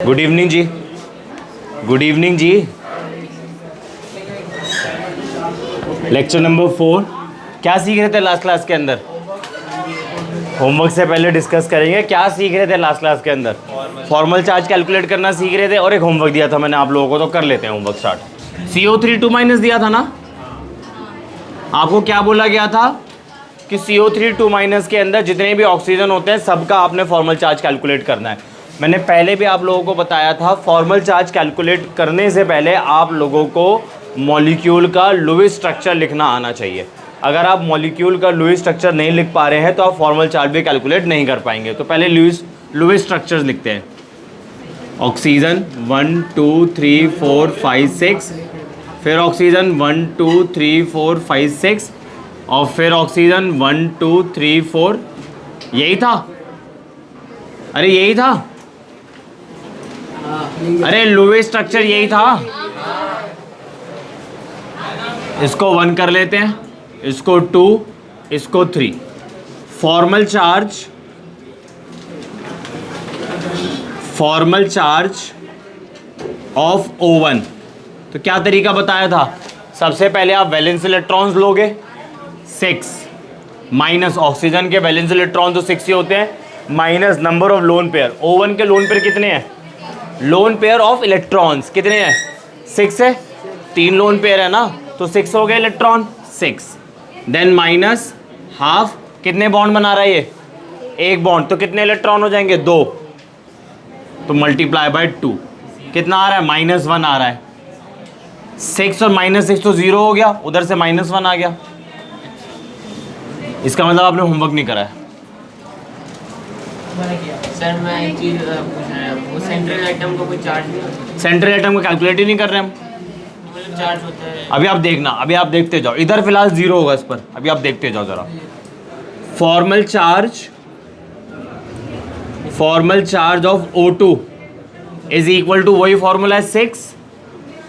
Good evening जी, good evening जी। Lecture number 4 क्या सीख रहे थे लास्ट क्लास के अंदर? होमवर्क से पहले डिस्कस करेंगे क्या सीख रहे थे लास्ट क्लास के अंदर। फॉर्मल चार्ज कैलकुलेट करना सीख रहे थे और एक होमवर्क दिया था मैंने आप लोगों को, तो कर लेते हैं होमवर्क स्टार्ट। CO3 2- दिया था ना आपको? क्या बोला गया था कि CO3 2- के अंदर जितने भी ऑक्सीजन होते हैं सबका आपने फॉर्मल चार्ज कैलकुलेट करना है। मैंने पहले भी आप लोगों को बताया था फॉर्मल चार्ज कैलकुलेट करने से पहले आप लोगों को मॉलिक्यूल का लुईस स्ट्रक्चर लिखना आना चाहिए। अगर आप मॉलिक्यूल का लुईस स्ट्रक्चर नहीं लिख पा रहे हैं तो आप फॉर्मल चार्ज भी कैलकुलेट नहीं कर पाएंगे। तो पहले लुईस स्ट्रक्चर्स लिखते हैं। ऑक्सीजन 1 2 3 4 5 6, फिर ऑक्सीजन 1 2 3 4 5 6 और फिर ऑक्सीजन 1 2 3 4। यही था? अरे यही था, अरे लुईस स्ट्रक्चर यही था। इसको 1 कर लेते हैं, इसको 2, इसको 3। Formal charge of O1। तो क्या तरीका बताया था? सबसे पहले आप वैलेंस इलेक्ट्रॉन्स लोगे 6 माइनस ऑक्सीजन के वैलेंस इलेक्ट्रॉन तो 6 ही होते हैं, minus number of lone pair. O1 के लोन पेयर कितने हैं? लोन पेयर ऑफ इलेक्ट्रॉन्स कितने हैं? 6 है। 3 लोन पेयर है ना, तो 6 हो गए इलेक्ट्रॉन 6। देन माइनस हाफ, कितने बॉन्ड बना रहा है ये? एक बॉन्ड, तो कितने इलेक्ट्रॉन हो जाएंगे? 2। तो मल्टीप्लाई बाय 2 कितना आ रहा है? -1 आ रहा है। 6 और -6 तो 0 हो गया, उधर से -1 आ गया। इसका मतलब आपने होमवर्क नहीं करा है। सर मैं एक चीज़ पूछना है, वो सेंट्रल एटम को कोई चार्ज नहीं? सेंट्रल एटम को कैलकुलेट ही नहीं कर रहे हम। मतलब चार्ज होता है। अभी आप देखना, अभी आप देखते जाओ, इधर फिलहाल 0 होगा इस पर, अभी आप देखते जाओ जरा। Formal charge of O2 is equal to, वही फॉर्मूला है 6।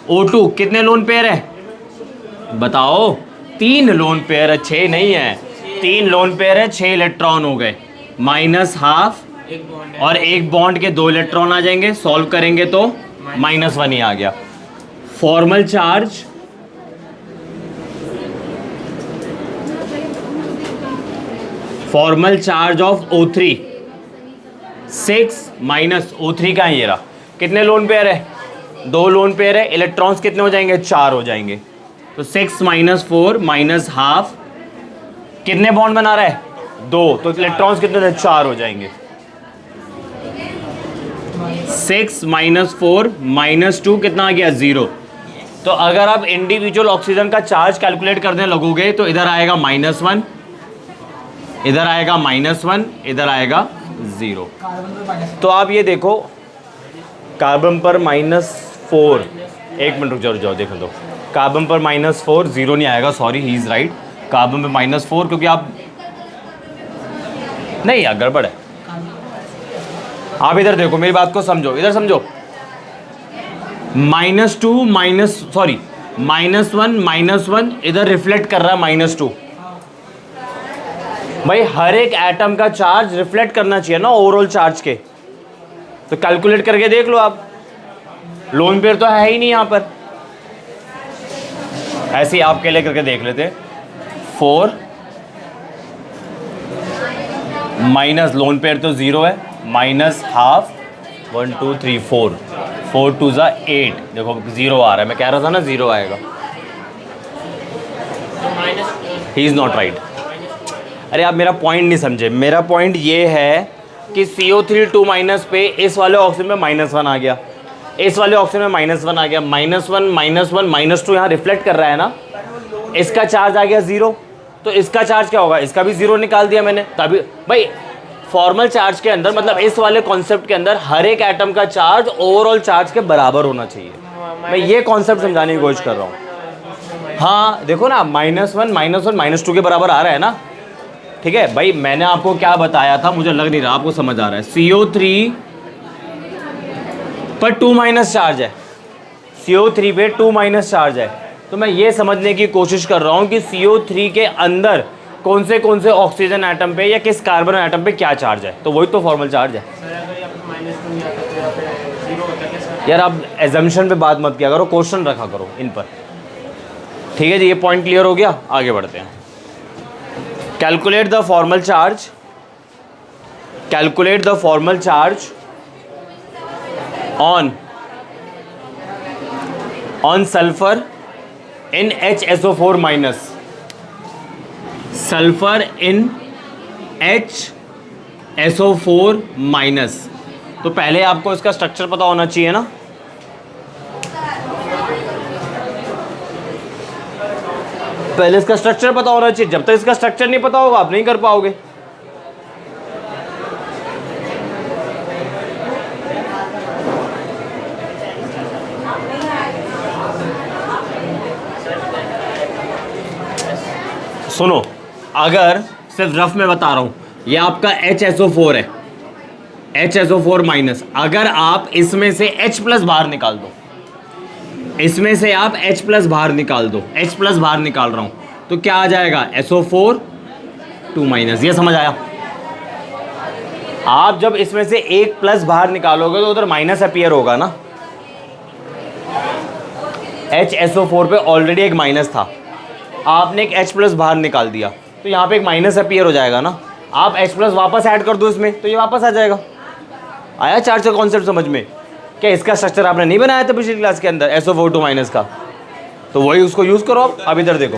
O2 कितने लोन पेयर है बताओ? 3 लोन पेयर है, 6 नहीं है। 3 लोन पेयर है, 6 इलेक्ट्रॉन हो गए, माइनस हाफ एक बॉन्ड है और एक बॉन्ड के 2 इलेक्ट्रॉन आ जाएंगे। सॉल्व करेंगे तो -1 ही आ गया। Formal charge of O3 6 minus O3 का ये रहा। कितने लोन पेयर है? 2 लोन पेयर है, इलेक्ट्रॉन्स कितने हो जाएंगे? 4 हो जाएंगे। तो 6 - 4 माइनस हाफ, कितने बॉन्ड बना रहा है? 2, तो इलेक्ट्रॉन्स कितने? 4 हो जाएंगे। 6 - 4 -2 कितना आ गया? 0। तो अगर आप इंडिविजुअल ऑक्सीजन का चार्ज कैलकुलेट करने लगोगे तो इधर आएगा -1, इधर आएगा -1, इधर आएगा 0। तो आप ये देखो, कार्बन पर -4, एक मिनट रुक जाओ देख दो। कार्बन पर -4, 0 नहीं आएगा, sorry he is right. Carbon पे -4 क्योंकि आप नहीं यार गड़बड़ है। आप इधर देखो, मेरी बात को समझो, इधर समझो। -1 इधर रिफ्लेक्ट कर रहा है -2। भाई हर एक एटम का चार्ज रिफ्लेक्ट करना चाहिए ना ओवरऑल चार्ज के। तो कैलकुलेट करके देख लो आप, लोन पेयर तो है ही नहीं यहां पर। ऐसे ही आपके लिए करके देख लेते। 4 माइनस लोन पेयर तो 0 है, माइनस हाफ 1 2 3 4 4 2 ज़ा 8। देखो 0 आ रहा है, मैं कह रहा था ना 0 आएगा। He is not right. अरे आप मेरा पॉइंट नहीं समझे। मेरा पॉइंट ये है कि CO3 2- पे इस वाले ऑक्सीजन में -1 आ गया, इस वाले ऑक्सीजन में -1 आ गया। -1 -2 यहाँ रिफ्लेक्ट कर रहा है ना, इसका चार्ज आ गया 0। तो इसका चार्ज क्या होगा? इसका भी 0 निकाल दिया मैंने। तभी भाई फॉर्मल चार्ज के अंदर, मतलब इस वाले कॉन्सेप्ट के अंदर हर एक एटम का चार्ज ओवरऑल चार्ज के बराबर होना चाहिए। मैं ये कॉन्सेप्ट समझाने की कोशिश कर रहा हूँ। हाँ देखो ना, -1 -2 के बराबर आ रहा है ना। ठीक है भाई, मैंने आपको क्या बताया था, मुझे लग नहीं रहा आपको समझ आ रहा है। CO3 पर 2- चार्ज है, CO3 पे 2- चार्ज है। तो मैं ये समझने की कोशिश कर रहा हूँ कि CO3 के अंदर कौन से ऑक्सीजन एटम पे या किस कार्बन एटम पे क्या चार्ज है। तो वही तो फॉर्मल चार्ज है। सर अगर यहाँ पे -2 नहीं आता तो यहाँ पे 0 होता है क्या सर? यार आप एजम्पशन पे बात मत किया करो, क्वेश्चन रखा करो इन पर। ठीक है जी, ये पॉइंट क्लियर हो गया, आगे बढ़ते हैं। Calculate the formal charge, calculate the formal charge on sulphur in HSO4 minus, sulphur in HSO4 minus. तो पहले आपको इसका स्ट्रक्चर पता होना चाहिए ना। पहले इसका स्ट्रक्चर पता होना चाहिए, जब तक इसका स्ट्रक्चर नहीं पता होगा आप नहीं कर पाओगे। सुनो, अगर सिर्फ रफ में बता रहा हूं, ये आपका HSO4 है, HSO4 माइनस। अगर आप इसमें से H प्लस बाहर निकाल दो, इसमें से आप H प्लस बाहर निकाल दो, H प्लस बाहर निकाल रहा हूं, तो क्या आ जाएगा? SO4 2 minus. ये समझ आया? आप जब इसमें से एक प्लस बाहर निकालोगे तो उधर माइनस अपीयर होगा ना। HSO4 पे ऑलरेडी एक माइनस था, आपने एक H प्लस बाहर निकाल दिया तो यहाँ पे एक माइनस अपीयर हो जाएगा ना। आप H प्लस वापस ऐड कर दो इसमें तो ये वापस आ जाएगा। आया चार्ज का कॉन्सेप्ट समझ में? क्या इसका स्ट्रक्चर आपने नहीं बनाया था पिछली क्लास के अंदर SO4 2 माइनस का? तो वही उसको यूज़ करो आप। अब इधर देखो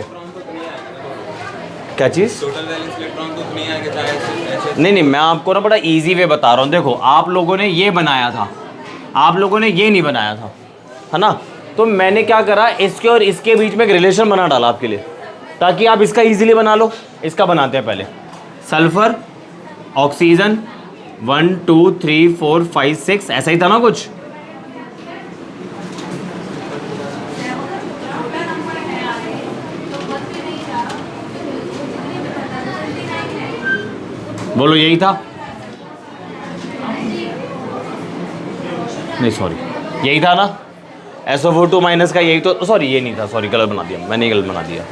क्या चीज़, टोटल वैलेंस इलेक्ट्रॉन तो नहीं आएगा चाहे नहीं, मैं आपको ना बड़ा इजी वे बता रहा हूँ। देखो आप लोगों ने ये बनाया था, आप लोगों ने ये नहीं बनाया था, है ना। तो मैंने क्या करा, इसके और इसके बीच में एक रिलेशन बना डाला आपके लिए, ताकि आप इसका इजीली बना लो। इसका बनाते हैं पहले। सल्फर ऑक्सीजन 1 2 3 4 5 6, ऐसा ही था ना कुछ। बोलो यही था? नहीं सॉरी, यही था ना। SO4 2 माइनस का यही तो, सॉरी ये नहीं था, सॉरी गलत बना दिया मैंने, गलत बना दिया।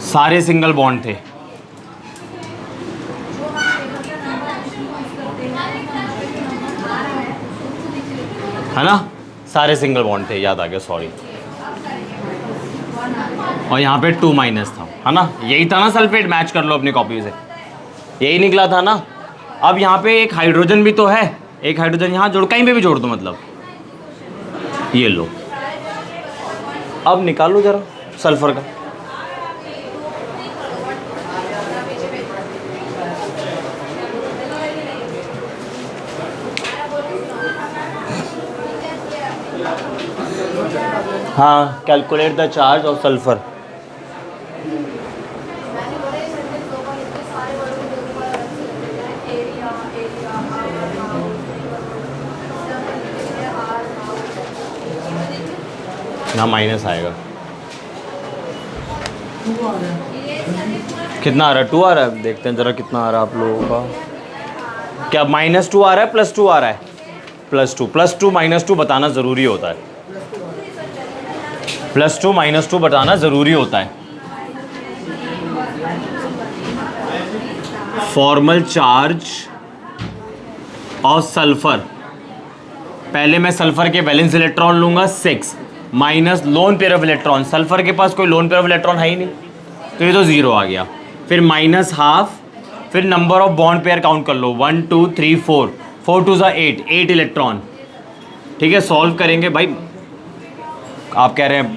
सारे सिंगल बॉन्ड थे, है ना, सारे सिंगल बॉन्ड थे, याद आ गया, सॉरी। और यहाँ पे 2 माइनस था, है ना। यही था ना सल्फेट, मैच कर लो अपनी कॉपी से, यही निकला था ना। अब यहाँ पे एक हाइड्रोजन भी तो है, एक हाइड्रोजन यहाँ जोड़, कहीं पे भी जोड़ दो, मतलब ये लो। अब निकालो जरा सल्फर का। हाँ, calculate the charge of sulphur. यहाँ माइनस आएगा, कितना आ रहा है? 2 आ रहा है, देखते हैं जरा कितना आ रहा है आप लोगों का। क्या -2 आ रहा है, +2 आ रहा है? +2, +2 -2 बताना ज़रूरी होता है, +2 -2 बताना ज़रूरी होता है। फॉर्मल चार्ज ऑफ सल्फर, पहले मैं सल्फर के वैलेंस इलेक्ट्रॉन लूंगा 6 minus lone pair of electron. Sulphur के पास कोई लोन पेयर ऑफ इलेक्ट्रॉन है ही नहीं, तो ये तो 0 आ गया। फिर -½ फिर number of bond pair count कर लो, 1 2 3 4, 4 2 8 इलेक्ट्रॉन। ठीक है, सॉल्व करेंगे भाई। आप कह रहे हैं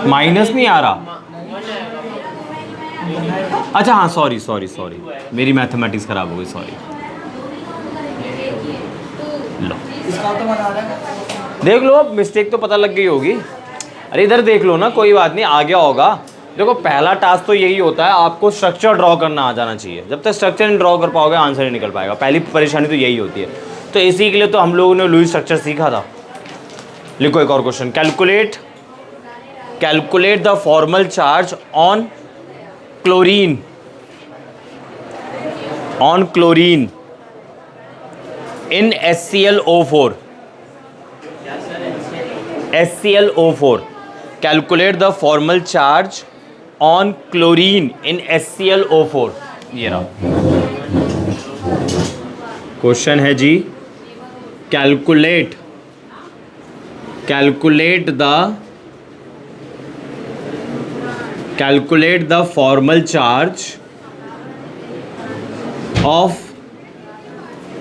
माइनस नहीं आ रहा। अच्छा हाँ, सॉरी सॉरी सॉरी, मेरी मैथमेटिक्स खराब हो गई, सॉरी। लो देख लो, अब मिस्टेक तो पता लग गई होगी। अरे इधर देख लो ना, कोई बात नहीं, आ गया होगा। देखो पहला टास्क तो यही होता है, आपको स्ट्रक्चर ड्रॉ करना आ जाना चाहिए। जब तक स्ट्रक्चर नहीं ड्रॉ कर पाओगे आंसर नहीं निकल पाएगा। पहली परेशानी तो यही होती है। तो इसी के लिए तो हम लोगों ने लुईस स्ट्रक्चर सीखा था। लिखो एक और question, calculate the formal charge on chlorine on chlorine in HClO4. HClO4. Calculate the formal charge on chlorine in HClO4. ये रहा क्वेश्चन है जी. Calculate the formal charge of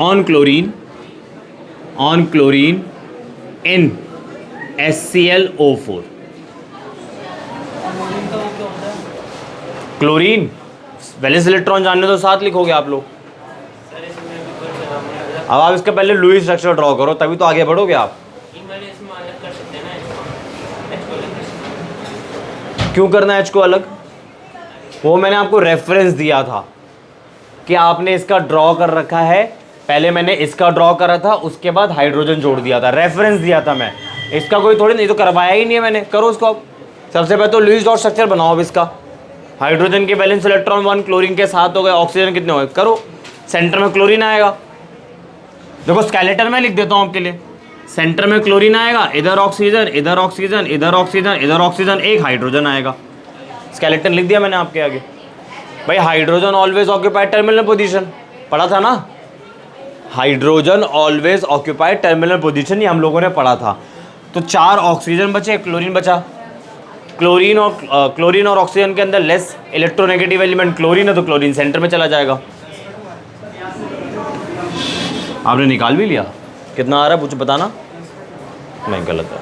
on chlorine in HClO4. Chlorine valence electron जानने तो साथ लिखोगे आप लोग. अब आप इसके पहले लुईस स्ट्रक्चर ड्रॉ करो, तभी तो आगे बढ़ोगे आप. क्यों करना है H को अलग? वो मैंने आपको रेफरेंस दिया था कि आपने इसका ड्रॉ कर रखा है. पहले मैंने इसका ड्रॉ करा था, उसके बाद हाइड्रोजन जोड़ दिया था. रेफरेंस दिया था मैं. इसका कोई थोड़ी नहीं तो करवाया ही नहीं है मैंने. करो उसको अब. सबसे पहले तो लुईस डॉट स्ट्रक्चर बनाओ अब इसका. हाइड्रोजन के वैलेंस इलेक्ट्रॉन 1 क्लोरीन के साथ हो गए. ऑक्सीजन कितने हो गए? करो. सेंटर में क्लोरीन आएगा. देखो स्केलेटन में लिख देता हूँ आपके लिए. सेंटर में क्लोरीन आएगा, इधर ऑक्सीजन, इधर ऑक्सीजन, इधर ऑक्सीजन, इधर ऑक्सीजन, एक हाइड्रोजन आएगा. स्केलेटन लिख दिया मैंने आपके आगे. भाई hydrogen always occupied terminal position पढ़ा था ना. Hydrogen always occupied terminal position ये हम लोगों ने पढ़ा था. तो 4 ऑक्सीजन बचे, क्लोरीन बचा. क्लोरीन और ऑक्सीजन के अंदर लेस इलेक्ट्रोनेगेटिव एलिमेंट क्लोरीन है, तो क्लोरीन सेंटर में चला जाएगा. आपने निकाल भी लिया. कितना आ रहा है कुछ बताना. नहीं गलत है.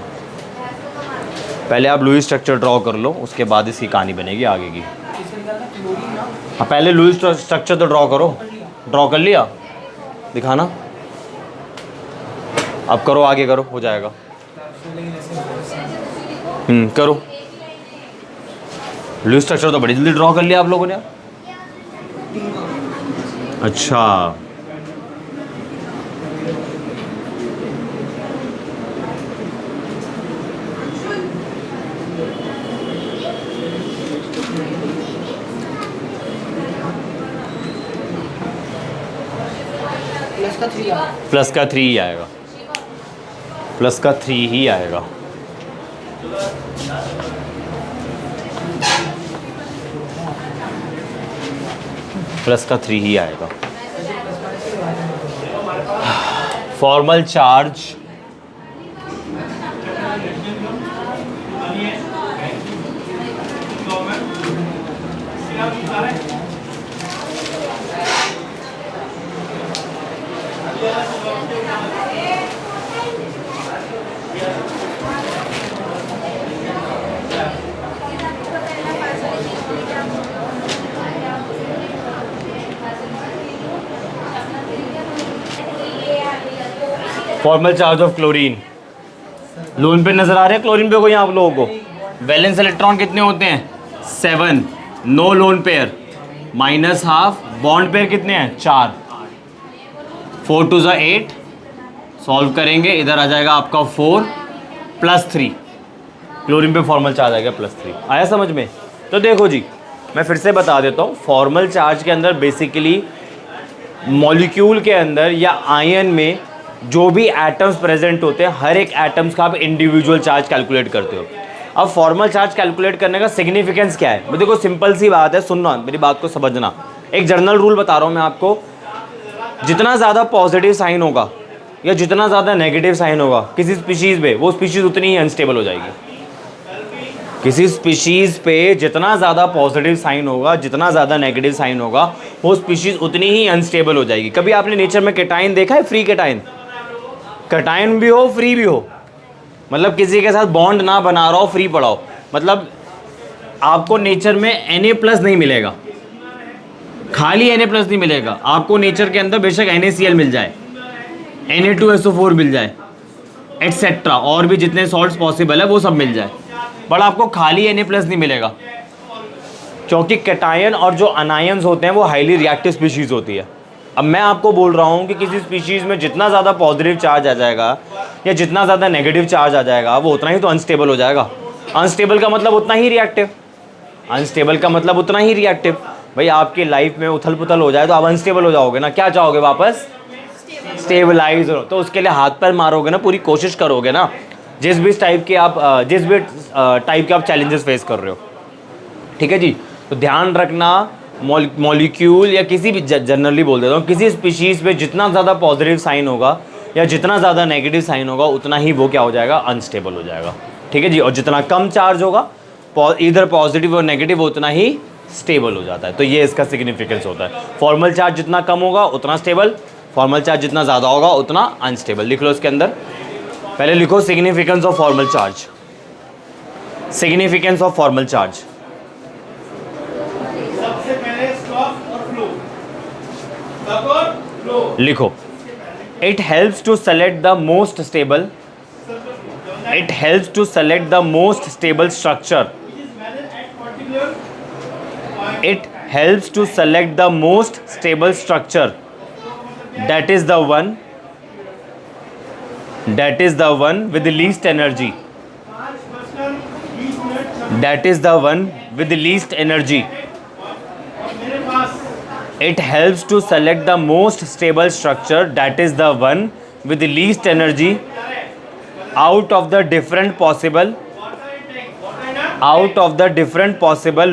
पहले आप लुईस स्ट्रक्चर ड्रॉ कर लो, उसके बाद इसकी कहानी बनेगी आगे की. हाँ पहले लुईस स्ट्रक्चर तो ड्रॉ करो. ड्रॉ कर लिया? दिखाना. अब करो, आगे करो, हो जाएगा. करो. लुईस स्ट्रक्चर तो बड़ी जल्दी ड्रॉ कर लिया आप लोगों ने. अच्छा प्लस का 3 ही आएगा. प्लस का 3 ही आएगा. प्लस का 3 ही आएगा. Formal charge formal charge of chlorine. Loan पे नजर आ रहे हैं क्लोरीन पे कोई आप लोगों को? वैलेंस इलेक्ट्रॉन कितने होते हैं? 7. No lone pair -½ bond pair कितने हैं? 4. 4 2 ज़ा 8. सॉल्व करेंगे, इधर आ जाएगा आपका 4 + 3. क्लोरीन पे फॉर्मल चार्ज आएगा +3. आया समझ में? तो देखो जी, मैं फिर से बता देता हूँ. फॉर्मल चार्ज के अंदर बेसिकली मॉलिक्यूल के अंदर या आयन में जो भी एटम्स प्रेजेंट होते हैं, हर एक एटम्स का आप इंडिविजुअल चार्ज कैलकुलेट करते हो. अब फॉर्मल चार्ज कैलकुलेट करने का सिग्निफिकेंस क्या है? देखो सिंपल सी बात है, सुनना मेरी बात को समझना. एक जनरल रूल बता रहा हूँ मैं आपको. जितना ज़्यादा पॉजिटिव साइन होगा या जितना ज़्यादा नेगेटिव साइन होगा किसी स्पीशीज़ पे, वो स्पीशीज़ उतनी ही अनस्टेबल हो जाएगी. किसी स्पीशीज़ पे जितना ज़्यादा पॉजिटिव साइन होगा, जितना ज़्यादा नेगेटिव साइन होगा, वो स्पीशीज़ उतनी ही अनस्टेबल हो जाएगी. कभी आपने नेचर में केटाइन देखा है? Free cation. केटाइन भी हो, फ्री भी हो. मतलब किसी के साथ बॉन्ड ना बना रहा हो, फ्री पड़ाओ. मतलब आपको नेचर में Na+ नहीं मिलेगा, खाली Na+ नहीं मिलेगा आपको नेचर के अंदर. बेशक NaCl मिल जाए, Na2SO4 मिल जाए, एटसेट्रा, और भी जितने सॉल्ट्स पॉसिबल है वो सब मिल जाए, बट आपको खाली Na+ नहीं मिलेगा. क्योंकि कैटायन और जो अनायंस होते हैं वो हाईली रिएक्टिव स्पीशीज़ होती है. अब मैं आपको बोल रहा हूँ कि किसी स्पीशीज़ में जितना ज़्यादा पॉजिटिव चार्ज आ जाएगा या जितना ज़्यादा नेगेटिव चार्ज आ जाएगा, वो उतना ही तो अनस्टेबल हो जाएगा. अनस्टेबल का मतलब उतना ही रिएक्टिव. अनस्टेबल का मतलब उतना ही रिएक्टिव. भाई आपकी लाइफ में उथल पुथल हो जाए तो आप अनस्टेबल हो जाओगे ना, क्या चाहोगे वापस स्टेबलाइज हो, तो उसके लिए हाथ पैर मारोगे ना, पूरी कोशिश करोगे ना, जिस भी टाइप के आप चैलेंजेस फेस कर रहे हो। ठीक है जी। तो ध्यान रखना, मॉलिक्यूल या किसी भी, जनरली बोल देता हूँ, किसी स्पीशीज़ पे जितना ज़्यादा पॉजिटिव साइन होगा या जितना ज़्यादा नेगेटिव साइन होगा उतना ही वो क्या हो जाएगा, अनस्टेबल हो जाएगा। ठीक है जी। और जितना कम चार्ज होगा इधर पॉजिटिव और नेगेटिव उतना ही स्टेबल हो जाता है। तो ये इसका सिग्निफिकेंस होता है। फॉर्मल चार्ज जितना कम होगा उतना स्टेबल, फॉर्मल चार्ज जितना ज़्यादा होगा उतना अनस्टेबल। लिख लो इसके अंदर, पहले लिखो significance of formal charge, significance of formal charge. सबसे पहले स्टॉप और फ्लो, स्टॉप और फ्लो लिखो, it helps to select the most stable, it helps to select the most stable structure, it helps to select the most stable structure, that is the one with the least energy, that is the one with the least energy. It helps to select the most stable structure, that is the one with the least energy, out of the different possible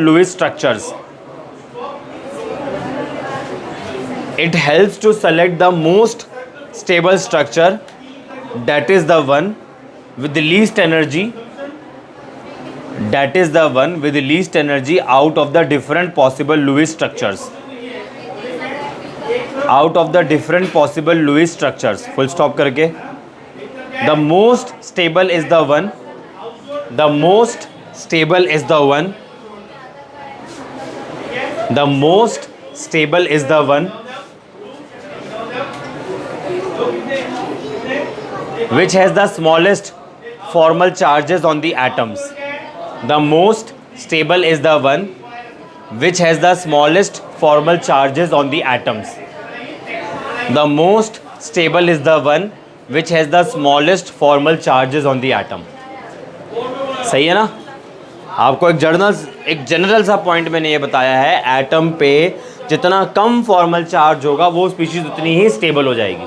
Lewis structures. It helps to select the most stable structure, that is the one with the least energy, that is the one with the least energy out of the different possible Lewis structures, out of the different possible Lewis structures, full stop करके, the most stable is the one, the most stable is the one, the most stable is the one which has the smallest formal charges on the atoms. The most stable is the one which has the smallest formal charges on the atoms. The most stable is the one which has the smallest formal charges on the atom. सही है ना? आपको एक general सा point मैंने ये बताया है, एटम पे जितना कम फॉर्मल चार्ज होगा वो स्पीशीज उतनी ही स्टेबल हो जाएगी।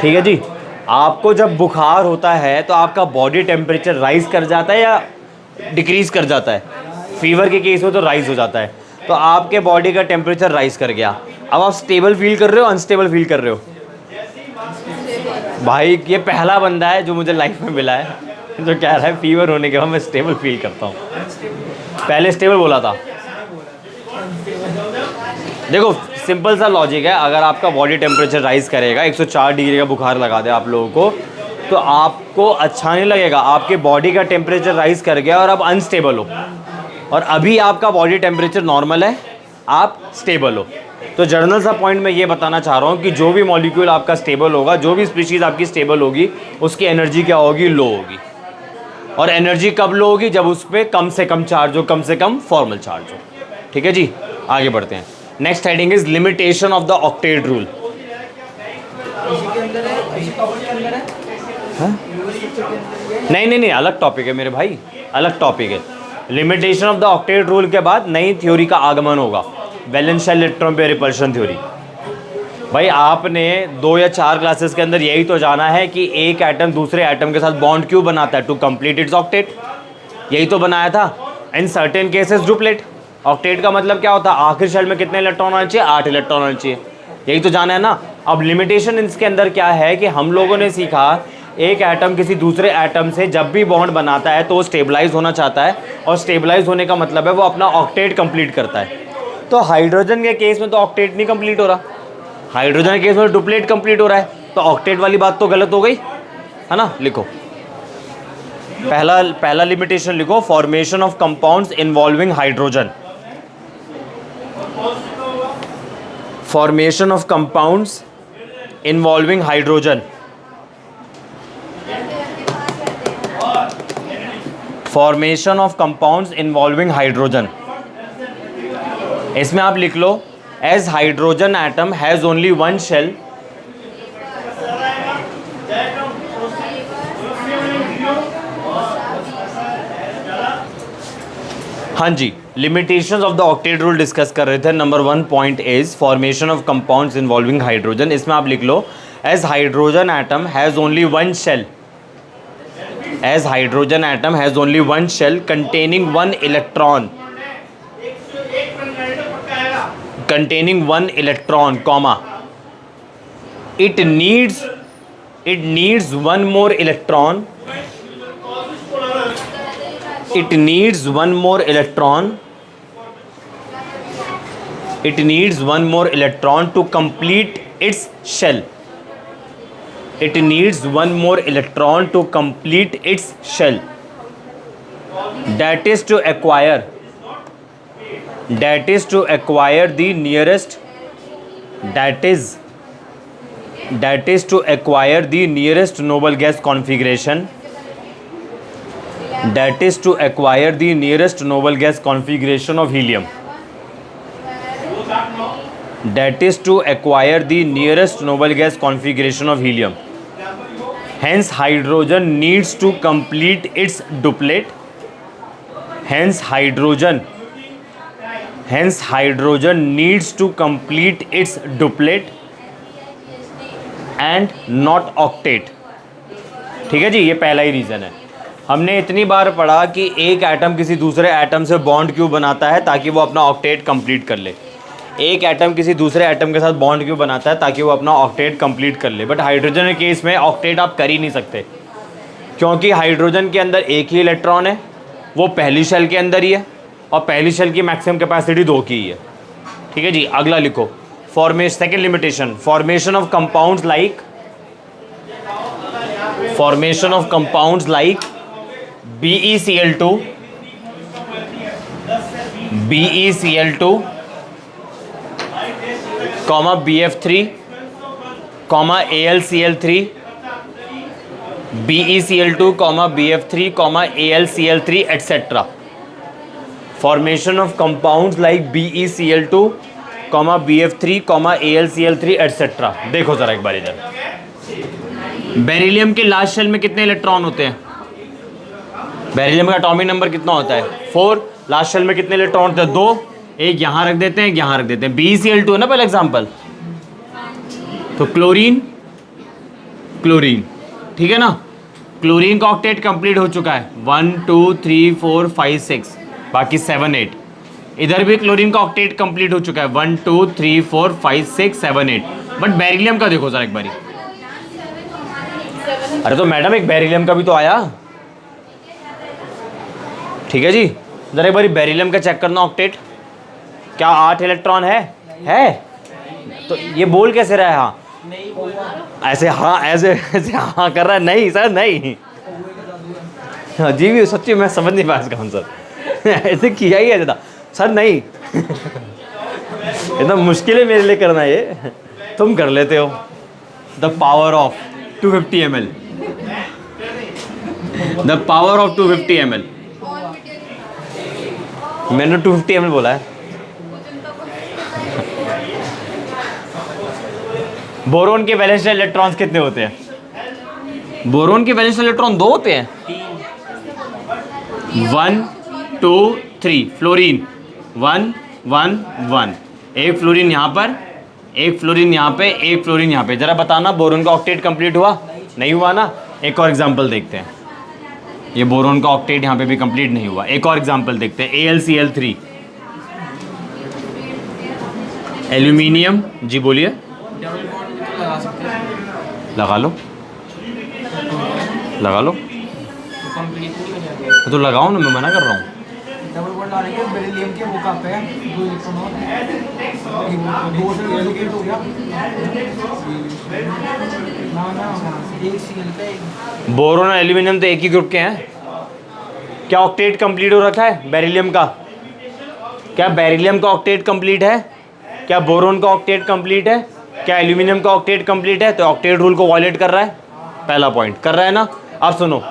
ठीक है जी। आपको जब बुखार होता है तो आपका बॉडी टेम्परेचर राइज कर जाता है या डिक्रीज़ कर जाता है? फीवर के केस में तो राइज हो जाता है। तो आपके बॉडी का टेम्परेचर राइज कर गया, अब आप स्टेबल फील कर रहे हो, अनस्टेबल फील कर रहे हो? भाई ये पहला बंदा है जो मुझे लाइफ में मिला है जो कह रहा है फीवर होने के बाद मैं स्टेबल फील करता हूँ। पहले स्टेबल बोला था। देखो सिंपल सा लॉजिक है, अगर आपका बॉडी टेम्परेचर राइज करेगा, 104 डिग्री का बुखार लगा दे आप लोगों को, तो आपको अच्छा नहीं लगेगा। आपके बॉडी का टेम्परेचर राइज कर गया और अब अनस्टेबल हो, और अभी आपका बॉडी टेम्परेचर नॉर्मल है, आप स्टेबल हो। तो जर्नल सा पॉइंट मैं ये बताना चाह रहा हूँ कि जो भी मॉलिक्यूल आपका स्टेबल होगा, जो भी स्पीशीज़ आपकी स्टेबल होगी, उसकी एनर्जी क्या होगी? लो होगी। और एनर्जी कब लो होगी? जब उस पर कम से कम चार्ज हो, कम से कम फॉर्मल चार्ज हो। ठीक है जी, आगे बढ़ते हैं। Next heading is limitation of the octet rule. नहीं, अलग टॉपिक है मेरे भाई, अलग टॉपिक है। Limitation of the octet rule के बाद नई थ्योरी का आगमन होगा, valence shell electron pair repulsion theory. भाई आपने 2 या 4 क्लासेस के अंदर यही तो जाना है कि एक एटम दूसरे एटम के साथ बॉन्ड क्यों बनाता है? To complete its octet. यही तो बनाया था। In certain cases duplet. Octet का मतलब क्या होता है? आखिरी शेल में कितने इलेक्ट्रॉन आने चाहिए? 8 इलेक्ट्रॉन आने चाहिए। यही तो जाना है ना। अब लिमिटेशन इसके अंदर क्या है कि हम लोगों ने सीखा एक एटम किसी दूसरे एटम से जब भी बॉन्ड बनाता है तो वो स्टेबलाइज होना चाहता है, और स्टेबलाइज होने का मतलब है वो अपना ऑक्टेट कंप्लीट करता है। तो हाइड्रोजन के केस में तो ऑक्टेट नहीं कंप्लीट हो रहा, हाइड्रोजन के केस में डुप्लेट कंप्लीट हो रहा है, तो ऑक्टेट वाली बात तो गलत हो गई है ना। लिखो पहला लिमिटेशन लिखो, formation of compounds involving hydrogen. Formation of compounds involving hydrogen. Formation of compounds involving hydrogen. इसमें आप लिख लो, as hydrogen atom has only one shell, हाँ जी, limitations of the octet rule discuss कर रहे थे। Number 1 point is formation of compounds involving hydrogen. इसमें आप लिख लो as hydrogen atom has only one shell, as hydrogen atom has only one shell containing one electron, containing one electron, comma, it needs one more electron, it needs one more electron, it needs one more electron to complete its shell, it needs one more electron to complete its shell, that is to acquire the nearest, that is to acquire the nearest noble gas configuration, that is to acquire the nearest noble gas configuration of helium, that is to acquire the nearest noble gas configuration of helium. Hence hydrogen needs to complete its duplet, hence hydrogen needs to complete its duplet and not octet. ठीक है जी, ये पहला ही reason है। हमने इतनी बार पढ़ा कि एक एटम किसी दूसरे एटम से बॉन्ड क्यों बनाता है, ताकि वो अपना ऑक्टेट कंप्लीट कर ले। एक एटम किसी दूसरे एटम के साथ बॉन्ड क्यों बनाता है, ताकि वो अपना ऑक्टेट कंप्लीट कर ले। बट हाइड्रोजन के केस में ऑक्टेट आप कर ही नहीं सकते, क्योंकि हाइड्रोजन के अंदर एक ही इलेक्ट्रॉन है, वो पहली शेल के अंदर ही है, और पहली शेल की मैक्सिमम कैपेसिटी 2 की ही है। ठीक है जी, अगला लिखो second limitation, formation of compounds like BeCl2, BF3, AlCl3, BeCl2, BF3, AlCl3 etc. Formation of compounds like BeCl2, BF3, AlCl3 etc. देखो जरा एक बार इधर, बेरिलियम के लास्ट शेल में कितने इलेक्ट्रॉन होते हैं? बेरिलियम का एटॉमिक नंबर कितना होता है? 4। लास्ट शेल में कितने इलेक्ट्रॉन होते हैं? 2। एक यहाँ रख देते हैं, एक यहाँ रख देते हैं। BeCl2 है ना पहला एग्जाम्पल, तो क्लोरीन, ठीक है ना। क्लोरीन का ऑक्टेट कंप्लीट हो चुका है, 1 2 3 4 5 6, बाकी 7 8। इधर भी क्लोरीन का ऑक्टेट कंप्लीट हो चुका है, 1 2 3 4 5 6 7 8। बट बेरिलियम का देखो जरा एक बारी। अरे तो मैडम एक बेरिलियम का भी तो आया। ठीक है जी, जरा एक बारी बेरिलियम का चेक करना ऑक्टेट, क्या 8 इलेक्ट्रॉन है? तो ये बोल कैसे रहा है? हाँ ऐसे, हाँ ऐसे हाँ कर रहा है। नहीं सर नहीं, हाँ जी भी सच्ची मैं समझ नहीं पाया इसका आंसर। ऐसे किया ही है सर नहीं। इतना मुश्किल है मेरे लिए करना, ये तुम कर लेते हो। The power of 250 ml, the power of 250 ml। मैंने 250 ml बोला है। बोरोन के वैलेंस इलेक्ट्रॉन्स कितने होते हैं? बोरोन के वैलेंस इलेक्ट्रॉन 2 होते हैं, 1 2 3। फ्लोरीन 1 1 1, एक फ्लोरीन यहाँ पर, एक फ्लोरीन यहाँ पे, एक फ्लोरीन यहाँ पे। जरा बताना बोरोन का ऑक्टेट कंप्लीट हुआ? नहीं हुआ ना। एक और एग्जांपल देखते हैं, ये बोरोन का ऑक्टेट यहाँ पे भी कंप्लीट नहीं हुआ। एक और एग्जांपल देखते हैं, AlCl3, एल्यूमिनियम। जी बोलिए। डबल बॉन्ड भी तो लगा सकते हैं, लगा लो, लगा लो, तो कंप्लीट नहीं हो जाएगा। तो लगाओ ना, मैं मना कर रहा हूँ। डबल बॉन्ड डालने के बेरिलियम के वो कप है, 2 इलेक्ट्रॉन और 2 से रिलोकेट हो गया ना, एक Cl का एक। बोरोन और एल्यूमिनियम तो एक ही ग्रुप के हैं। क्या ऑक्टेट कंप्लीट हो रखा है बेरिलियम का? क्या बेरिलियम का ऑक्टेट कंप्लीट है? क्या बोरोन का ऑक्टेट कंप्लीट है? क्या एल्यूमिनियम का ऑक्टेट कंप्लीट है? तो ऑक्टेट रूल को वॉयलेट कर रहा है, पहला पॉइंट कर रहा है ना। अब सुनो,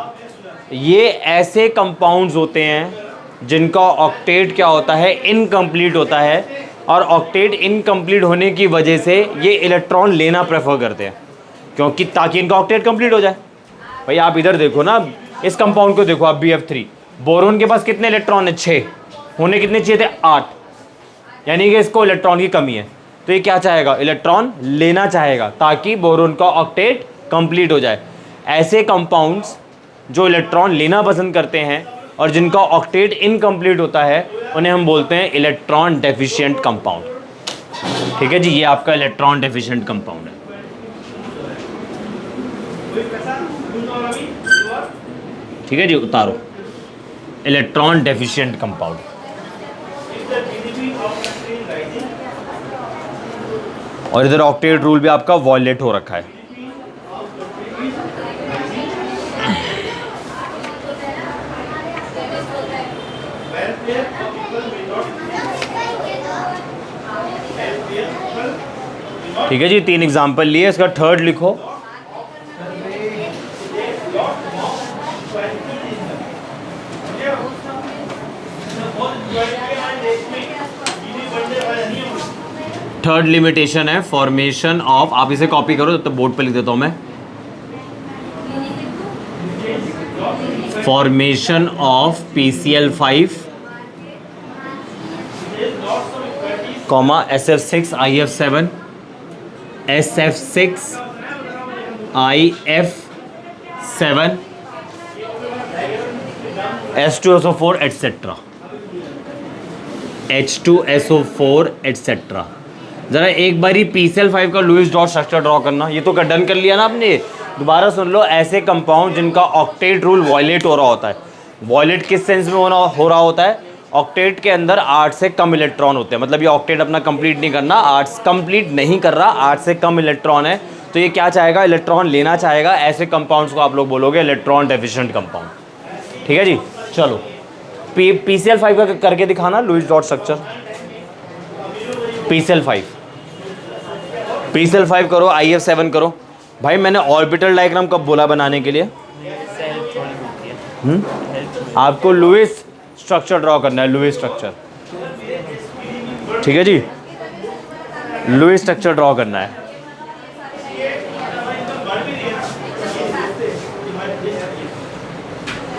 ये ऐसे कंपाउंड्स होते हैं जिनका ऑक्टेट क्या होता है? इनकम्प्लीट होता है, और ऑक्टेट इनकम्प्लीट होने की वजह से ये इलेक्ट्रॉन लेना प्रेफर करते हैं, क्योंकि ताकि इनका ऑक्टेट कंप्लीट हो जाए। भाई आप इधर देखो ना, इस कंपाउंड को देखो आप, BF3। बोरोन के पास कितने इलेक्ट्रॉन है? 6। होने कितने चाहिए थे? 8, यानी कि इसको इलेक्ट्रॉन की कमी है। तो ये क्या चाहेगा? इलेक्ट्रॉन लेना चाहेगा ताकि बोरोन का ऑक्टेट कंप्लीट हो जाए। ऐसे कंपाउंड्स जो इलेक्ट्रॉन लेना पसंद करते हैं और जिनका ऑक्टेट इनकम्प्लीट होता है उन्हें हम बोलते हैं इलेक्ट्रॉन डेफिशिएंट कंपाउंड। ठीक है जी, ये आपका इलेक्ट्रॉन डेफिशिएंट कंपाउंड है। ठीक है जी, उतारो इलेक्ट्रॉन डेफिशिएंट कंपाउंड। और इधर ऑक्टेट रूल भी आपका वॉयलेट हो रखा है। ठीक है जी, 3 एग्जाम्पल लिए, इसका थर्ड लिखो। थर्ड लिमिटेशन है फॉर्मेशन ऑफ, आप इसे कॉपी करो, तब तक बोर्ड पे लिख देता हूं मैं। Formation of PCl5 comma SF6 IF7 SF6 IF7 H2SO4 etcetera, H2SO4 etcetera. ज़रा एक बारी PCl5 का लुईस डॉट स्ट्रक्चर ड्रॉ करना। ये तो डन कर लिया ना आपने, दोबारा सुन लो। ऐसे कंपाउंड जिनका ऑक्टेट रूल वॉयलेट हो रहा होता है। वॉयलेट किस सेंस में हो रहा होता है? ऑक्टेट के अंदर 8 से कम इलेक्ट्रॉन होते हैं, मतलब ये ऑक्टेट अपना कंप्लीट नहीं करना, 8 कंप्लीट नहीं कर रहा, 8 से कम इलेक्ट्रॉन है, तो ये क्या चाहेगा? इलेक्ट्रॉन लेना चाहेगा। ऐसे कंपाउंड्स को आप लोग बोलोगे इलेक्ट्रॉन डेफिशिएंट कंपाउंड। ठीक है जी, चलो PCl5 का करके दिखाना लुईस डॉट स्ट्रक्चर। PCl5 करो, IF7 करो। भाई मैंने ऑर्बिटल डायग्राम कब बोला बनाने के लिए? आपको लुईस स्ट्रक्चर ड्रॉ करना है, लुईस स्ट्रक्चर। ठीक है जी, लुईस स्ट्रक्चर ड्रॉ करना है।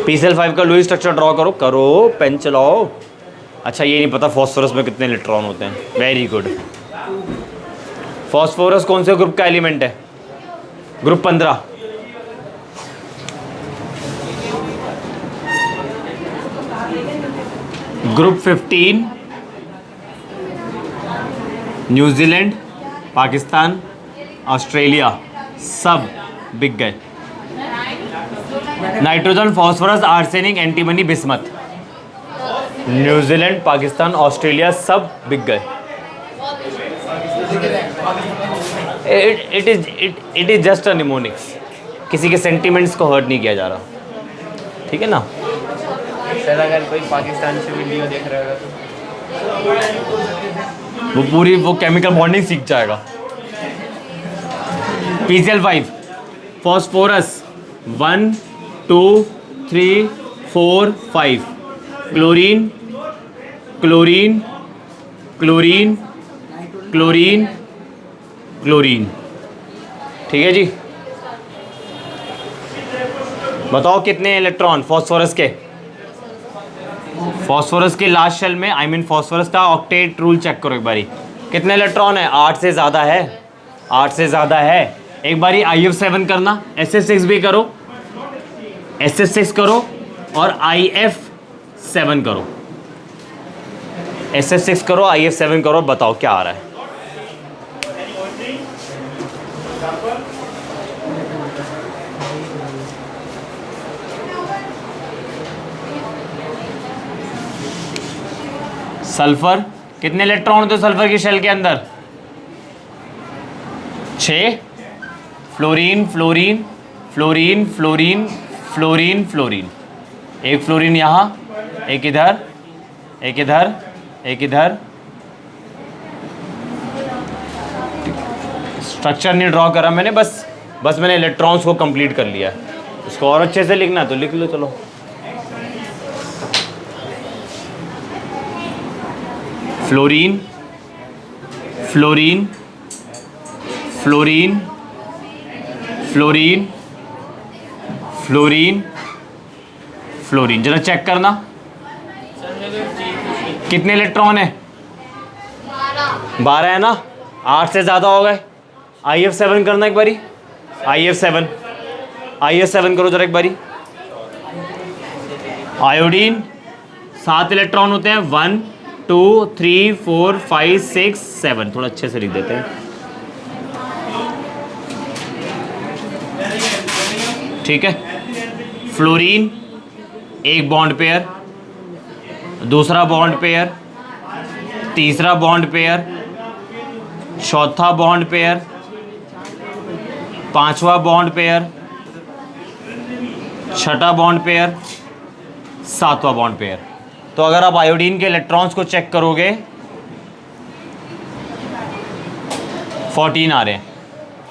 PCl5 का लुईस स्ट्रक्चर ड्रॉ करो, पेन चलाओ। अच्छा, ये नहीं पता फॉस्फोरस में कितने इलेक्ट्रॉन होते हैं। Very good. फॉस्फोरस कौन से ग्रुप का एलिमेंट है? Group 15। Group 15 New Zealand, Pakistan, Australia सब बिक गए। Nitrogen, phosphorus, arsenic, antimony, bismuth, New Zealand, Pakistan, Australia सब बिक गए। It is just a mnemonics. किसी के सेंटिमेंट्स को हर्ट नहीं किया जा रहा। ठीक है ना? सर अगर कोई पाकिस्तान से वीडियो देख रहा होगा तो वो पूरी वो केमिकल बॉन्डिंग सीख जाएगा। PCl5 phosphorus 1 2 3 4 5, chlorine chlorine chlorine chlorine chlorine. ठीक है जी, बताओ कितने इलेक्ट्रॉन फॉस्फोरस के? फॉस्फोरस के लास्ट शेल में, आई मीन फॉस्फोरस का ऑक्टेट रूल चेक करो एक बारी। कितने इलेक्ट्रॉन है? 8 से ज़्यादा है, 8 से ज़्यादा है। एक बारी IF7 करना, SF6 भी करो, SF6 करो और IF7 करो, SF6 करो, IF7 करो, बताओ क्या आ रहा है? सल्फर, कितने इलेक्ट्रॉन होते हैं सल्फर की शेल के अंदर? 6। Fluorine fluorine fluorine fluorine fluorine fluorine, एक फ्लोरीन यहाँ, एक इधर, एक इधर, एक इधर। स्ट्रक्चर नहीं ड्रॉ करा मैंने, बस मैंने इलेक्ट्रॉन्स को कंप्लीट कर लिया। इसको और अच्छे से लिखना है तो लिख लो। चलो, fluorine fluorine fluorine fluorine fluorine fluorine. जरा चेक करना। सर मेरे को एक चीज़ पूछनी कितने इलेक्ट्रॉन है? 12 है ना, 8 से ज़्यादा हो गए। IF7 करना एक बारी, IF7 करो जरा एक बारी। आयोडीन 7 इलेक्ट्रॉन होते हैं, 1 2 3 4 5 6 7, थोड़ा अच्छे से लिख देते हैं, ठीक है। फ्लोरीन एक बॉन्ड पेयर, दूसरा बॉन्ड पेयर, तीसरा बॉन्ड पेयर, चौथा बॉन्ड पेयर, पांचवा बॉन्ड पेयर, छठा बॉन्ड पेयर, सातवां बॉन्ड पेयर। तो अगर आप आयोडीन के इलेक्ट्रॉन्स को चेक करोगे 14 आ रहे हैं,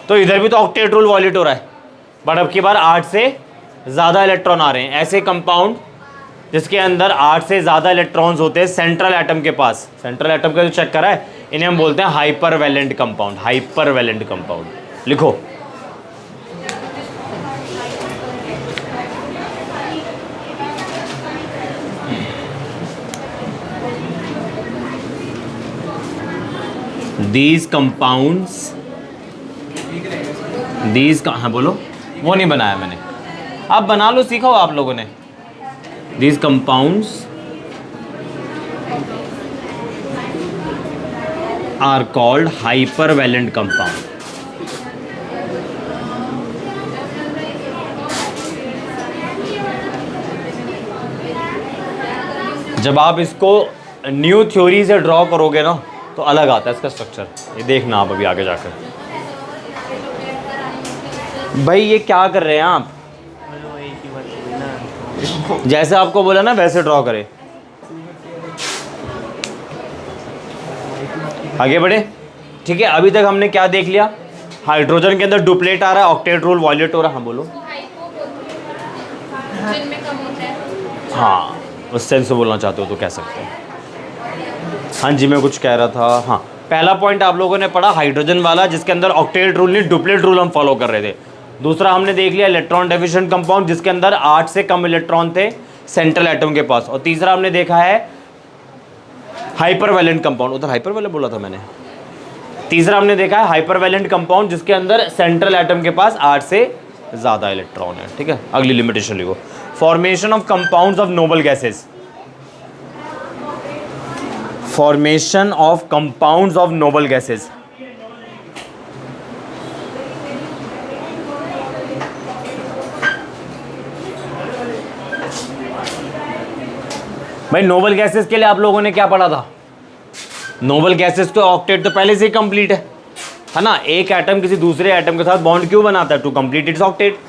तो इधर भी तो ऑक्टेट रूल वॉयलेट हो रहा है, बट अब की बार 8 से ज़्यादा इलेक्ट्रॉन आ रहे हैं। ऐसे कंपाउंड जिसके अंदर 8 से ज़्यादा इलेक्ट्रॉन्स होते हैं सेंट्रल एटम के पास, सेंट्रल एटम का जो चेक करा है, इन्हें हम बोलते हैं हाइपरवैलेंट कंपाउंड, हाइपरवैलेंट कंपाउंड। लिखो, these compounds, हाँ बोलो, वो नहीं बनाया मैंने, आप बना लो, सीखो आप लोगों ने। these compounds are called hypervalent compound। जब आप इसको न्यू थ्योरी से ड्रॉ करोगे ना तो अलग आता है इसका स्ट्रक्चर, ये देखना आप अभी आगे जाकर। भाई ये क्या कर रहे हैं आप? जैसे आपको बोला ना वैसे ड्रॉ करें, आगे बढ़े, ठीक है। अभी तक हमने क्या देख लिया? हाइड्रोजन के अंदर डुप्लेट आ रहा है, ऑक्टेट रूल वॉयलेट हो रहा है। हाँ बोलो, हाँ उस सेंस से बोलना चाहते हो तो कह सकते हैं। हाँ जी, मैं कुछ कह रहा था। हाँ, पहला पॉइंट आप लोगों ने पढ़ा हाइड्रोजन वाला, जिसके अंदर ऑक्टेट रूल नहीं डुप्लेट रूल हम फॉलो कर रहे थे। दूसरा हमने देख लिया इलेक्ट्रॉन डेफिशिएंट कंपाउंड, जिसके अंदर 8 से कम इलेक्ट्रॉन थे सेंट्रल एटम के पास। और तीसरा हमने देखा है हाइपरवैलेंट कंपाउंड, उधर हाइपरवैलेंट बोला था मैंने। तीसरा हमने देखा है हाइपरवैलेंट कंपाउंड, जिसके अंदर सेंट्रल एटम के पास 8 से ज़्यादा इलेक्ट्रॉन है, ठीक है। अगली लिमिटेशन लिखो, formation of compounds of noble gases. Formation of compounds of noble gases. भाई नोबल गैसेस के लिए आप लोगों ने क्या पढ़ा था? नोबल गैसेस तो ऑक्टेट तो पहले से ही कंप्लीट है ना। एक एटम किसी दूसरे एटम के साथ बॉन्ड क्यों बनाता है? To complete its octet,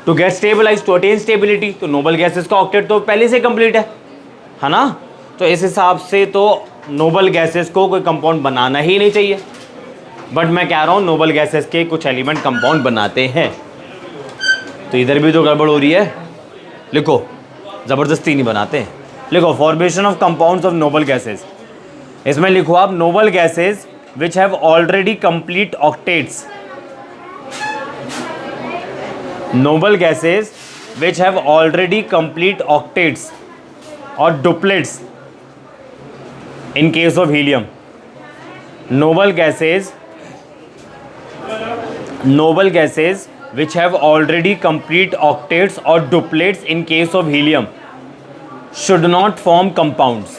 to get stabilize, to attain stability. तो नोबल गैसेस का ऑक्टेट तो पहले से कंप्लीट है ना। तो इस हिसाब से तो नोबल गैसेस को कोई कंपाउंड बनाना ही नहीं चाहिए, बट मैं कह रहा हूँ नोबल गैसेस के कुछ एलिमेंट कंपाउंड बनाते हैं। तो इधर भी तो गड़बड़ हो रही है। लिखो, ज़बरदस्ती नहीं बनाते। लिखो, formation of compounds of noble gases. इसमें लिखो आप noble gases which have already complete octets. Noble gases which have already complete octets और डुप्लेट्स in case of helium। noble gases which have already complete octets or duplets in case of helium should not form compounds,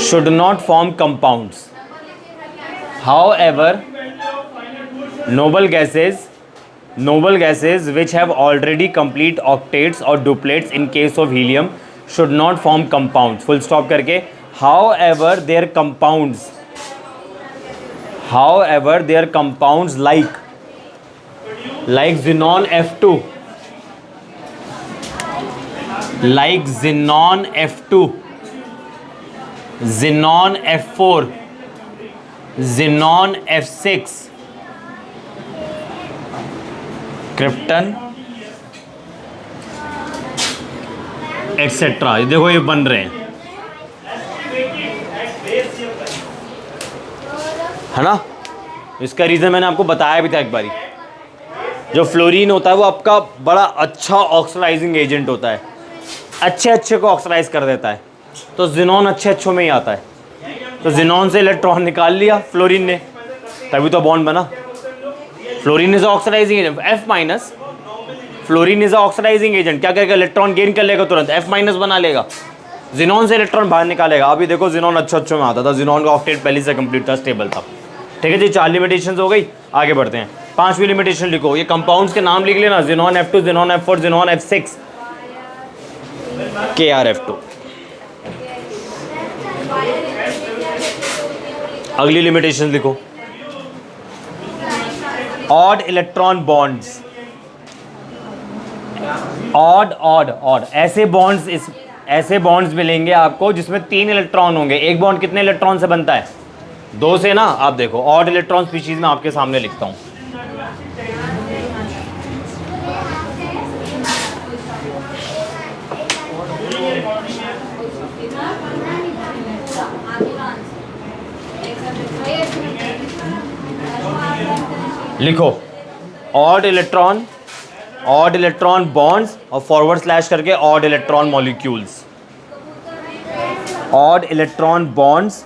should not form compounds। however noble gases which have already complete octets or duplets in case of helium should not form compounds। full stop करके, however their compounds like xenon F2, like xenon F2, xenon F4, xenon F6, krypton etcetera, ये देखो ये बन रहे हैं, है ना। इसका रीज़न मैंने आपको बताया भी था एक बारी। जो फ्लोरीन होता है वो आपका बड़ा अच्छा ऑक्सीडाइजिंग एजेंट होता है। अच्छे अच्छे को ऑक्सीडाइज कर देता है, तो जिनॉन अच्छे अच्छों में ही आता है। तो जिनॉन से इलेक्ट्रॉन निकाल लिया फ्लोरीन ने, तभी तो बॉन्ड बना। Fluorine is oxidizing agent, F minus, fluorine is oxidizing agent. क्या करेगा, इलेक्ट्रॉन गेन कर लेगा, तुरंत F माइनस बना लेगा, जिनॉन से इलेक्ट्रॉन बाहर निकालेगा। अभी देखो जिनॉन अच्छे अच्छों में आता था, जिनॉन का ऑक्टेट पहले से कंप्लीट था, स्टेबल था। ठीक है जी, 4 लिमिटेशंस हो गई। आगे बढ़ते हैं, 5वीं लिमिटेशन लिखो, ये कंपाउंड्स के नाम लिख लेना, xenon F2, xenon F4, xenon F6, KrF2। अगली लिमिटेशन लिखो, ऑड इलेक्ट्रॉन बॉन्ड्स। ऑड ऐसे बॉन्ड्स मिलेंगे आपको जिसमें 3 इलेक्ट्रॉन होंगे। एक बॉन्ड कितने इलेक्ट्रॉन से बनता है, 2 से ना। आप देखो ऑड इलेक्ट्रॉन स्पीशीज में आपके सामने लिखता हूं। लिखो ऑड इलेक्ट्रॉन बॉन्ड्स और फॉरवर्ड स्लैश करके odd electron molecules. Odd electron bonds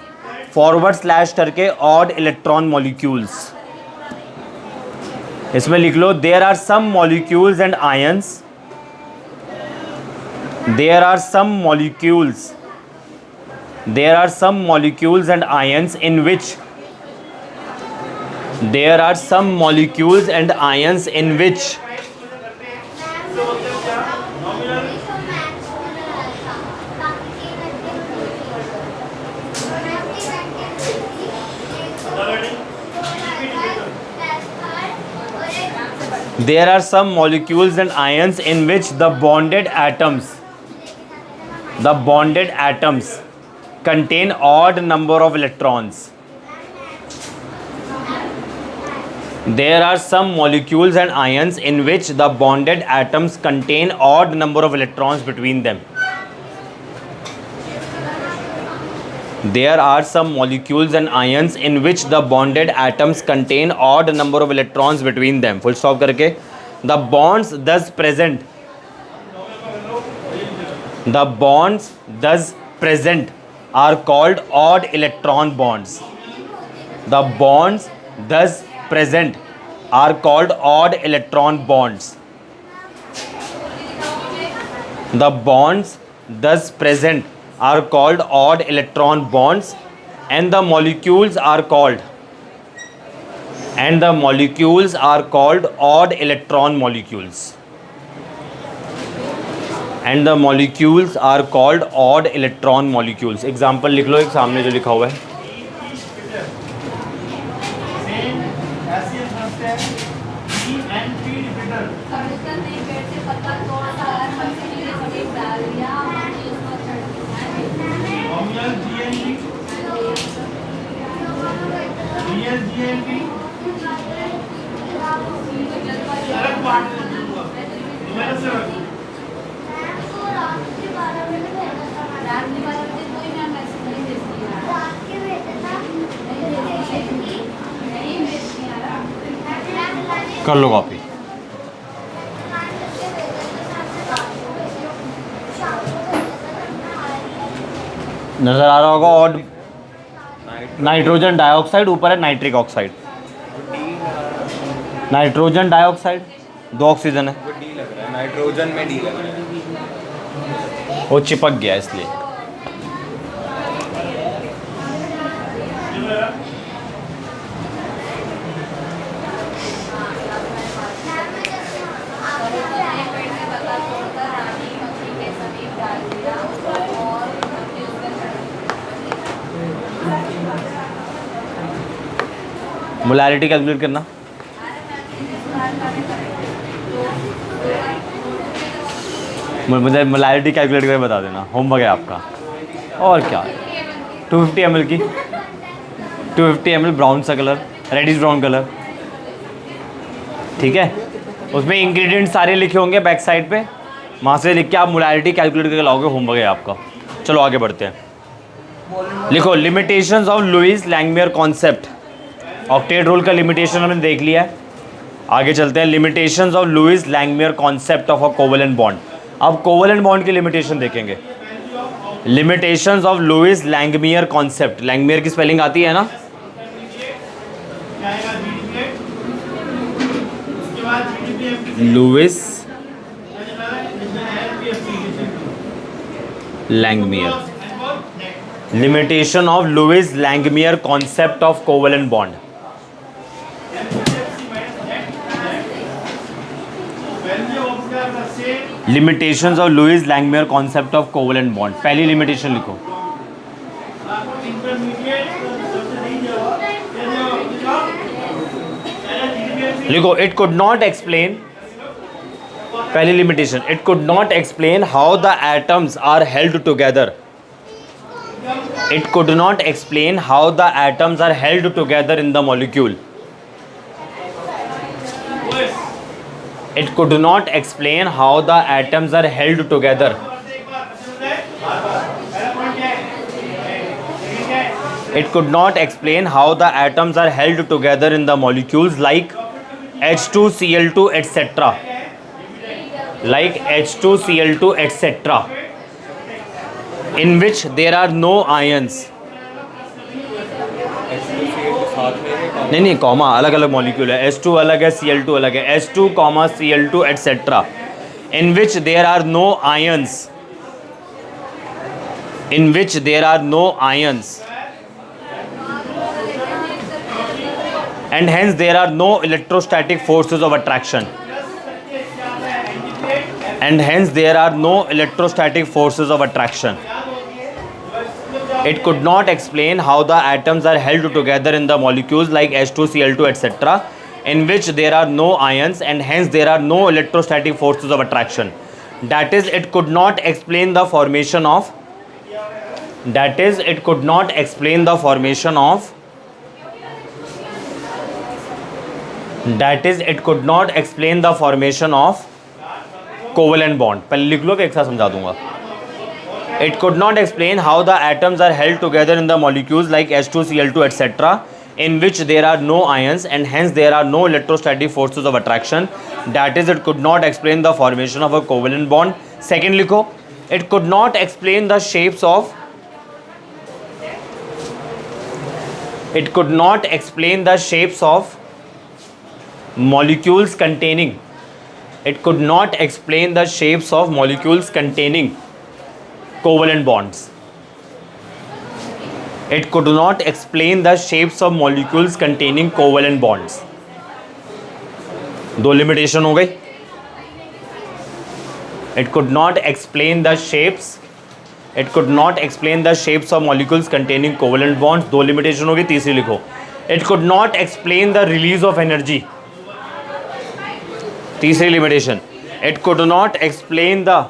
forward slash करके ऑड इलेक्ट्रॉन मॉलिक्यूल्स। इसमें लिख लो, there are some molecules and ions, there are some molecules and ions in which there are some molecules and ions in which there are some molecules and ions in which the bonded atoms contain odd number of electrons. There are some molecules and ions in which the bonded atoms contain odd number of electrons between them. There are some molecules and ions in which the bonded atoms contain odd number of electrons between them. Full stop करके, the bonds thus present are called odd electron bonds. The bonds thus present are called odd electron bonds. The bonds thus present are called odd electron bonds, and the molecules are called odd electron molecules. And the molecules are called odd electron molecules. Example लिख लो, एक सामने जो लिखा हुआ है। कर लो copy. नजर आ रहा होगा, और नाइट्रोजन डाइऑक्साइड, ऊपर है nitric oxide. Nitrogen dioxide 2 oxygen है, वो डी लग रहा है, नाइट्रोजन में डी लग रहा है। वो चिपक गया इसलिए। मोलैरिटी कैलकुलेट करना। मुझे मोलैरिटी कैलकुलेट करके बता देना, होमवर्क है आपका। और क्या, 250 ml की, 250 ml ब्राउन सा कलर, रेडिश ब्राउन कलर, ठीक है। उसमें इंग्रेडिएंट सारे लिखे होंगे बैक साइड पे, वहाँ से लिख के आप मोलैरिटी कैलकुलेट करके लाओगे, होमवर्क है आपका। चलो आगे बढ़ते हैं, लिखो limitations of Lewis Langmuir concept. Octet rule का लिमिटेशन हमने देख लिया है, आगे चलते हैं। Limitations of Lewis Langmuir concept of a covalent bond. अब कोवेलेंट बॉन्ड की लिमिटेशन देखेंगे। Limitations of Lewis Langmuir concept. Langmuir की स्पेलिंग आती है ना? Lewis Langmuir, limitation of Lewis Langmuir concept of covalent bond. Limitations of Lewis Langmuir concept of covalent bond. पहली limitation लिखो। लिखो, इट कुड नॉट एक्सप्लेन, पहली limitation, it could not explain how the atoms are held together. It could not explain how the atoms are held together in the molecule. It could not explain how the atoms are held together. It could not explain how the atoms are held together in the molecules like H2Cl2 etc. Like H2Cl2 etc. in which there are no ions. नहीं, comma, अलग अलग molecule है। H2 अलग है, Cl2 अलग है। H2, Cl2 etc. in which there are no ions. In which there are no ions. And hence there are no electrostatic forces of attraction. And hence there are no electrostatic forces of attraction. It could not explain how the atoms are held together in the molecules like H2Cl2 etc. in which there are no ions and hence there are no electrostatic forces of attraction. That is, it could not explain the formation of. That is, it could not explain the formation of. That is, it could not explain the formation of covalent bond. पहले लिख लो, एक साथ समझा दूंगा। It could not explain how the atoms are held together in the molecules like H2Cl2 etc. in which there are no ions and hence there are no electrostatic forces of attraction. That is, it could not explain the formation of a covalent bond. Second लिखो, it could not explain the shapes of. It could not explain the shapes of molecules containing. It could not explain the shapes of molecules containing covalent bonds. It could not explain the shapes of molecules containing covalent bonds. दो limitation हो गई। It could not explain the shapes. It could not explain the shapes of molecules containing covalent bonds. दो limitation हो गई। तीसरी लिखो, It could not explain the release of energy. तीसरी limitation, It could not explain the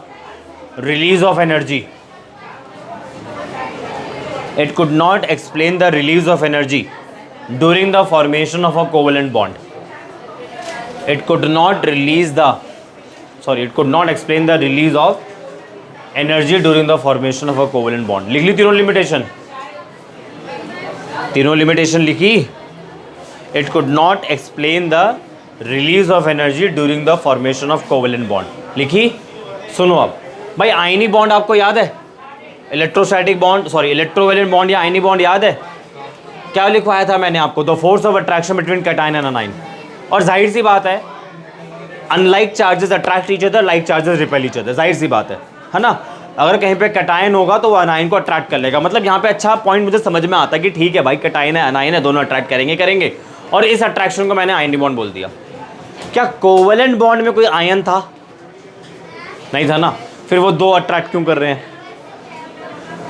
release of energy. It could not explain the release of energy during the formation of a covalent bond. It could not it could not explain the release of energy during the formation of a covalent bond. लिख ली तीनों limitation? तीनों limitation लिखी? It could not explain the release of energy during the formation of covalent bond. लिखी? सुनो अब भाई, आयनी bond आपको याद है? Electrostatic bond, sorry electrovalent bond या आयनी बॉन्ड याद है? क्या लिखवाया था मैंने आपको? The force of attraction between cation and anion. और जाहिर सी बात है, unlike charges attract each other, like charges repel each other. जाहिर सी बात है ना? अगर कहीं पे कैटायन होगा तो वो अनाइन को अट्रैक्ट कर लेगा। मतलब यहाँ पे अच्छा पॉइंट मुझे समझ में आता है कि ठीक है भाई, कैटायन है अनाइन है, दोनों अट्रैक्ट करेंगे। और इस अट्रैक्शन को मैंने आयनी बॉन्ड बोल दिया। क्या कोवेलेंट बॉन्ड में कोई आयन था? नहीं था ना। फिर वो दो अट्रैक्ट क्यों कर रहे हैं?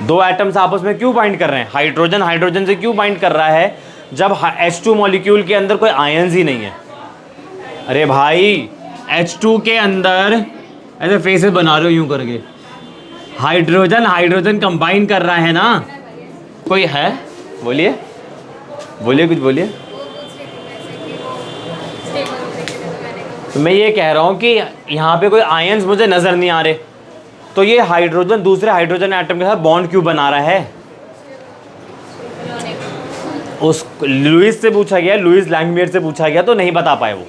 दो एटम्स आपस में क्यों बाइंड कर रहे हैं? हाइड्रोजन हाइड्रोजन से क्यों बाइंड कर रहा है जब H2 मॉलिक्यूल के अंदर कोई आयंस ही नहीं है? अरे भाई, H2 के अंदर ऐसे फेसेस बना रहे हो यूं करके, हाइड्रोजन हाइड्रोजन कंबाइन कर रहा है ना। कोई है? बोलिए कुछ बोलिए। तो मैं ये कह रहा हूँ कि यहाँ पे कोई आयंस मुझे नज़र नहीं आ रहे, तो ये हाइड्रोजन दूसरे हाइड्रोजन एटम के साथ बॉन्ड क्यों बना रहा है? उस लुईस से पूछा गया, लुईस लैंगमियर से पूछा गया तो नहीं बता पाए वो।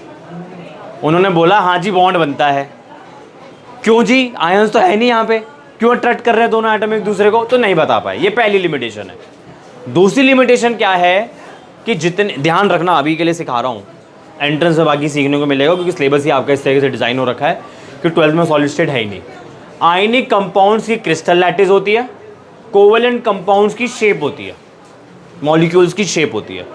उन्होंने बोला हाँ जी बॉन्ड बनता है। क्यों जी, आयंस तो है नहीं यहाँ पे, क्यों अट्रैक्ट कर रहे हैं दोनों एटम एक दूसरे को, तो नहीं बता पाए। ये पहली लिमिटेशन है। दूसरी लिमिटेशन क्या है कि जितने, ध्यान रखना अभी के लिए सिखा रहा हूँ, एंट्रेंस में बाकी सीखने को मिलेगा क्योंकि सिलेबस ही आपका इस तरीके से डिज़ाइन हो रखा है कि 12th में सॉलिड स्टेट है ही नहीं। आयनिक कंपाउंड्स की क्रिस्टल लैटिस होती है, कोवेलेंट कंपाउंड्स की शेप होती है, मॉलिक्यूल्स की शेप होती है।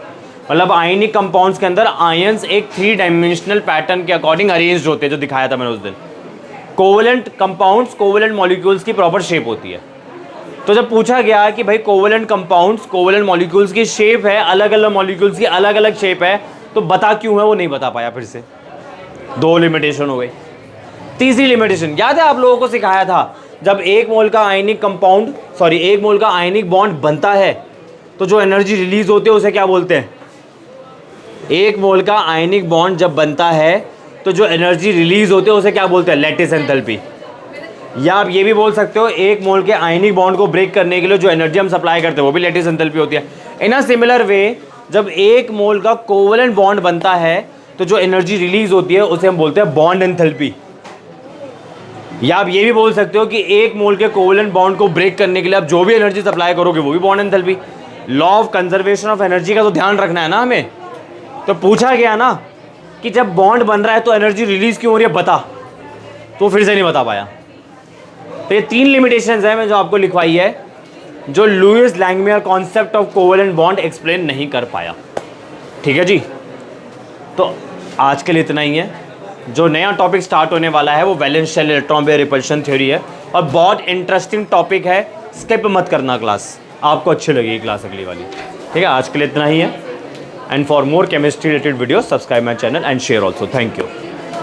मतलब आयनिक कंपाउंड्स के अंदर आयंस एक 3 डायमेंशनल पैटर्न के अकॉर्डिंग अरेंज्ड होते हैं, जो दिखाया था मैंने उस दिन। कोवेलेंट कंपाउंड्स, कोवेलेंट मॉलिक्यूल्स की प्रॉपर शेप होती है। तो जब पूछा गया कि भाई कोवेलेंट कंपाउंड्स, कोवेलेंट मॉलिक्यूल्स की शेप है, अलग अलग मॉलिक्यूल्स की अलग अलग शेप है, तो बता क्यों है, वो नहीं बता पाया। फिर से 2 लिमिटेशन हो गई। तीसरी लिमिटेशन याद है आप लोगों को सिखाया था, जब 1 मोल का आयनिक कंपाउंड, सॉरी 1 मोल का आयनिक बॉन्ड बनता है तो जो एनर्जी रिलीज होती है उसे क्या बोलते हैं? 1 मोल का आयनिक बॉन्ड जब बनता है तो जो एनर्जी रिलीज होती है उसे क्या बोलते हैं? Lattice enthalpy. या आप ये भी बोल सकते हो 1 मोल के आयनिक बॉन्ड को ब्रेक करने के लिए जो एनर्जी हम सप्लाई करते हैं वो भी लैटिस एंथैल्पी होती है। इन अ सिमिलर वे जब 1 मोल का कोवेलेंट बॉन्ड बनता है तो जो एनर्जी रिलीज होती है उसे हम बोलते हैं बॉन्ड एंथैल्पी। या आप ये भी बोल सकते हो कि 1 मोल के कोवेलेंट बॉन्ड को ब्रेक करने के लिए आप जो भी एनर्जी सप्लाई करोगे वो भी bond enthalpy. Law of conservation of energy का तो ध्यान रखना है ना हमें। तो पूछा गया ना कि जब बॉन्ड बन रहा है तो एनर्जी रिलीज क्यों हो रही है, बता, तो फिर से नहीं बता पाया। तो ये 3 लिमिटेशंस है मैं जो आपको लिखवाई है, जो Lewis Langmuir concept of covalent bond explain नहीं कर पाया। ठीक है जी, तो आज के लिए इतना ही है। जो नया टॉपिक स्टार्ट होने वाला है वो valence shell electron pair repulsion theory है और बहुत इंटरेस्टिंग टॉपिक है, स्किप मत करना क्लास, आपको अच्छी लगेगी क्लास अगली वाली। ठीक है, आज के लिए इतना ही है। And for more chemistry related video subscribe my channel and share also. Thank you.